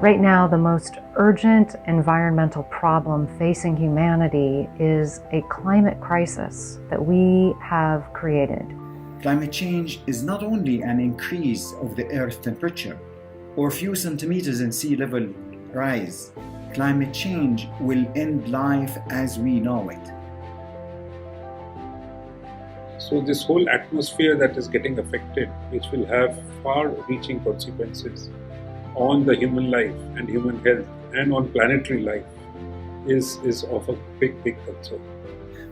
Right now, the most urgent environmental problem facing humanity is a climate crisis that we have created. Climate change is not only an increase of the Earth's temperature or a few centimeters in sea level rise. Climate change will end life as we know it. So this whole atmosphere that is getting affected, which will have far-reaching consequences on the human life and human health and on planetary life, is of a big concern.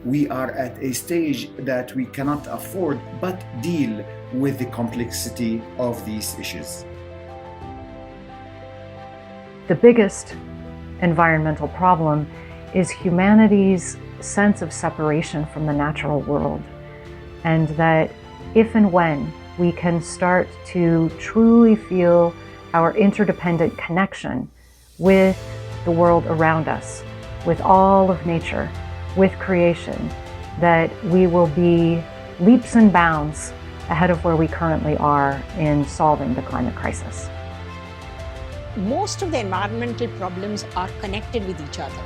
We are at a stage that we cannot afford but deal with the complexity of these issues. The biggest environmental problem is humanity's sense of separation from the natural world, and that if and when we can start to truly feel our interdependent connection with the world around us, with all of nature, with creation, that we will be leaps and bounds ahead of where we currently are in solving the climate crisis. Most of the environmental problems are connected with each other.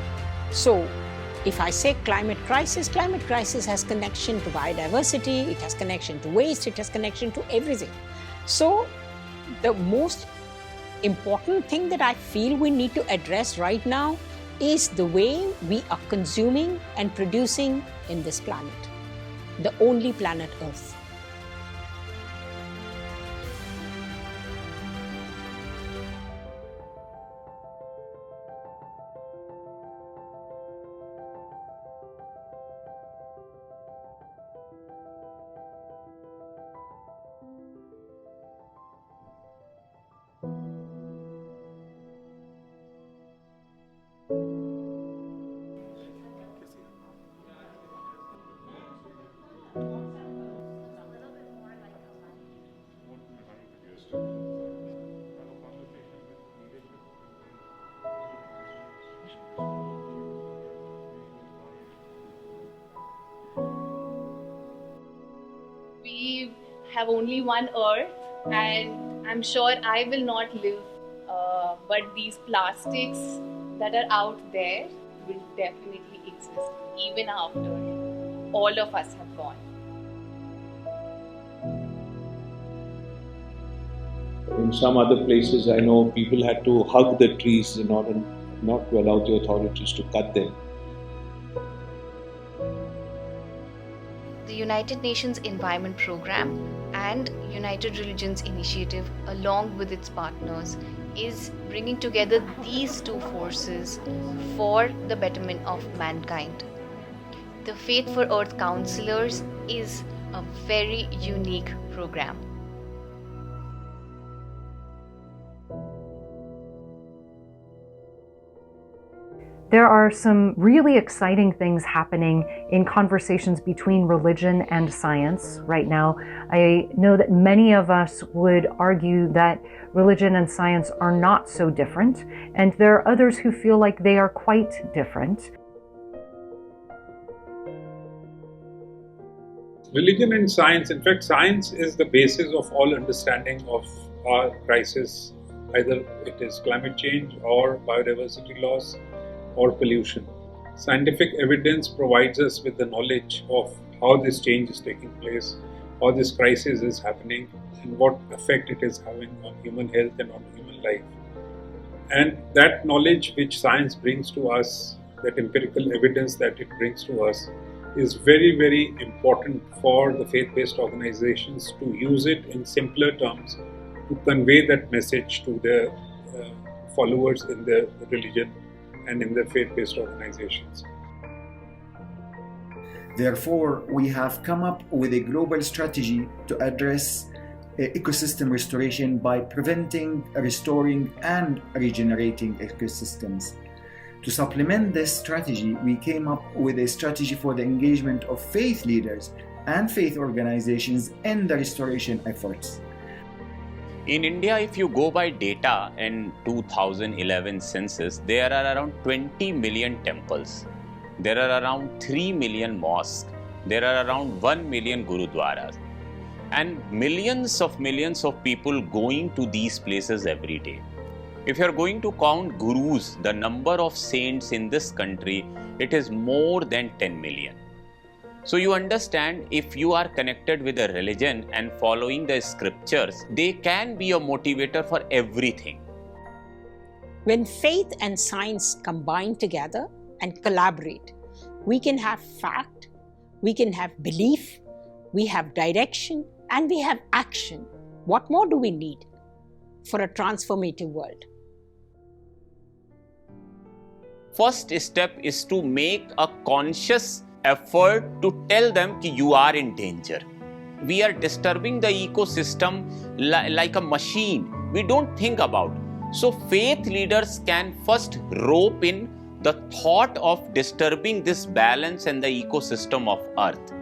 So if I say climate crisis has connection to biodiversity, it has connection to waste, it has connection to everything. So the most important thing that I feel we need to address right now is the way we are consuming and producing in this planet, the only planet Earth. We have only one Earth, and I'm sure I will not live, but these plastics that are out there will definitely exist even after all of us have gone. In some other places, I know people had to hug the trees in order not to allow the authorities to cut them. The United Nations Environment Programme and United Religions Initiative, along with its partners, is bringing together these two forces for the betterment of mankind. The Faith for Earth Counselors is a very unique program. There are some really exciting things happening in conversations between religion and science right now. I know that many of us would argue that religion and science are not so different, and there are others who feel like they are quite different. Religion and science, in fact, science is the basis of all understanding of our crisis. Either it is climate change or biodiversity loss or pollution. Scientific evidence provides us with the knowledge of how this change is taking place, how this crisis is happening, and what effect it is having on human health and on human life. And that knowledge which science brings to us, that empirical evidence that it brings to us, is very important for the faith-based organizations to use it in simpler terms to convey that message to their followers in their religion and in their faith-based organizations. Therefore, we have come up with a global strategy to address ecosystem restoration by preventing, restoring, and regenerating ecosystems. To supplement this strategy, we came up with a strategy for the engagement of faith leaders and faith organizations in the restoration efforts. In India, if you go by data in 2011 census, there are around 20 million temples. There are around 3 million mosques. There are around 1 million gurudwaras. And millions of people going to these places every day. If you are going to count gurus, the number of saints in this country, it is more than 10 million. So you understand, if you are connected with a religion and following the scriptures, they can be a motivator for everything. When faith and science combine together and collaborate, we can have fact, we can have belief, we have direction, and we have action. What more do we need for a transformative world? First step is to make a conscious effort to tell them that you are in danger. We are disturbing the ecosystem like a machine. We don't think about. So faith leaders can first rope in the thought of disturbing this balance and the ecosystem of Earth.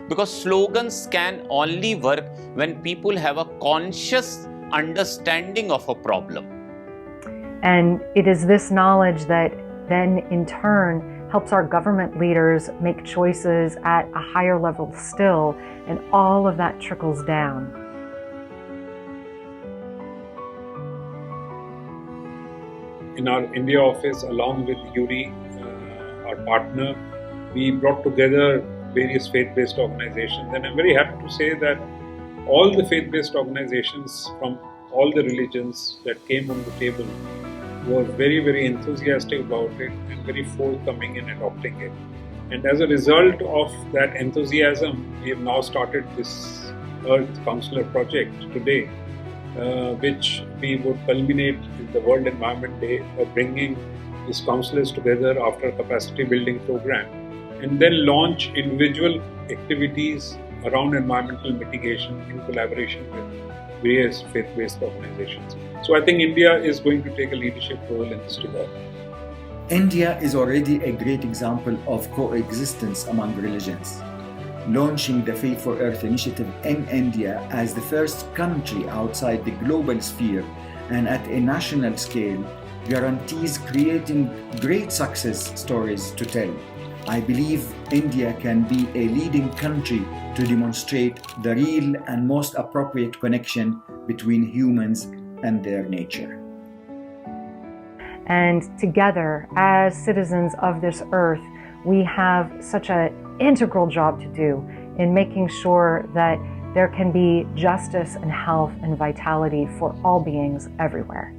Because slogans can only work when people have a conscious understanding of a problem. And it is this knowledge that then in turn helps our government leaders make choices at a higher level still, and all of that trickles down. In our India office, along with URI, our partner, we brought together various faith-based organizations, and I'm very happy to say that all the faith-based organizations from all the religions that came on the table were very, very enthusiastic about it and very forthcoming in adopting it. And as a result of that enthusiasm, we have now started this Earth Counselor project today, which we would culminate in the World Environment Day by bringing these counselors together after a capacity building program, and then launch individual activities around environmental mitigation in collaboration with various faith-based organizations. So I think India is going to take a leadership role in this regard. India is already a great example of coexistence among religions. Launching the Faith for Earth initiative in India as the first country outside the global sphere and at a national scale guarantees creating great success stories to tell. I believe India can be a leading country to demonstrate the real and most appropriate connection between humans and their nature. And together, as citizens of this earth, we have such an integral job to do in making sure that there can be justice and health and vitality for all beings everywhere.